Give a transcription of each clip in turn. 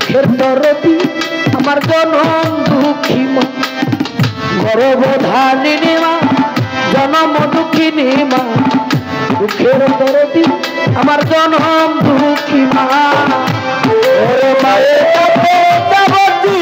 দুঃখের দরদি আমার জনম দুঃখী মা গর্ভধারিণী মা জনম দুঃখিনী মা দুঃখের দরদি আমার জনম দুঃখী মা ওরে মায়ের কাছে যাবতি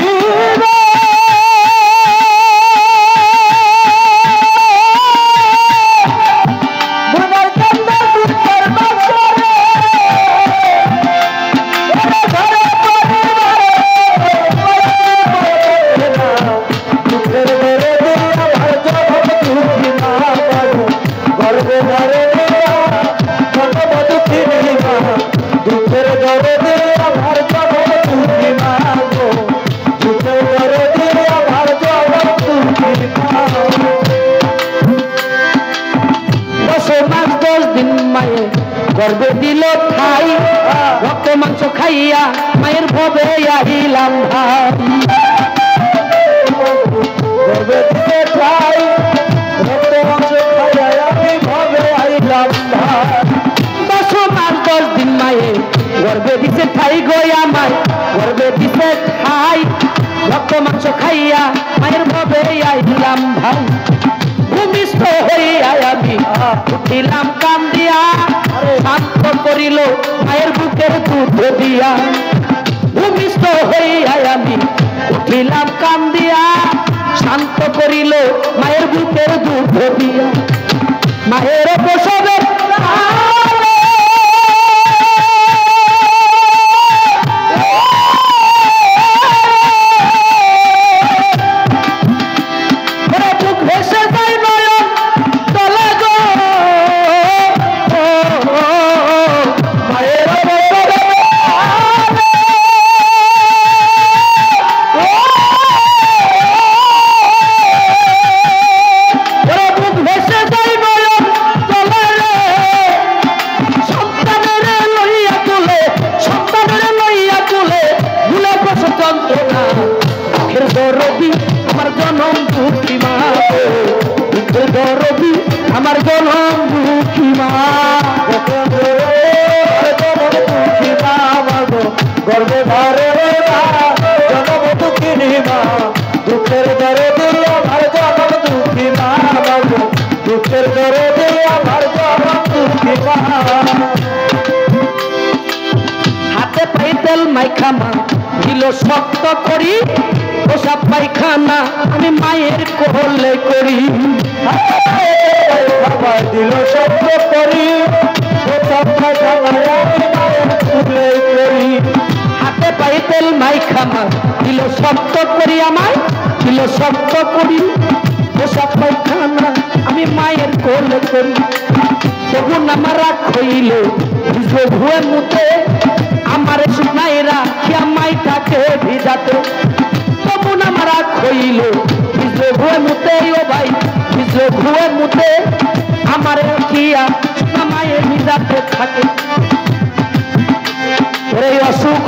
গর্বে দিল ঠাই রক্ত মাংস খাইয়া মায়ের ভবে আহিলাম ভাই গর্বে দিল ঠাই রক্ত মাংস খাইয়া আমি ভবে আহিলাম ভাই 10 মাস 10 দিন মায়ে গর্বে দিছে ঠাই গয়া মায় গর্বে দিছে ঠাই রক্ত মাংস খাইয়া মায়ের ভবে আহিলাম ভাই ভূমিষ্ঠ হইয়া আমি উঠিলাম কান্দিয়া শান্ত করিল মায়ের বুকের দুধ দিয়া ভূমিষ্ঠ হইয়া আমি উঠিলাম কান্দিয়া শান্ত করিল মায়ের বুকের দুধ দিয়া মায়ের প্রসবের আমার জনম দুঃখী মা আমার জনম দুঃখী মা গর্বে ধরে জনম দুঃখিনী মা দুঃখের দরে দিয়ে আমার জনম দুঃখী মা দুঃখের দরে দিয়ে আমার জনম দুঃখী মা হাতে পাই তেল মাইখা মা দিল শক্ত করি প্রসাব পায়খানা আমি মায়ের কোলে করি দিল শক্ত করি প্রসাব পায়খানা আমি মায়ের কোলে করি হাতে পাই তেল মাইখা মা দিল শক্ত করি আমায় দিল শক্ত করি প্রসাব পায়খানা আমি মায়ের কোলে করি তবু আমার রাগ হইল ভিজে ভুয়ে মুতে আমার সুনাইরা খিয়া মাইটাকে ভিজাতে তবু আমার রাগ হইল ভিজে ভুয়ে মুতে ও ভাই ভিজে ভুয়ে মুতে আমার খিয়া মায়ের ভিজাতে থাকে এই অসুখ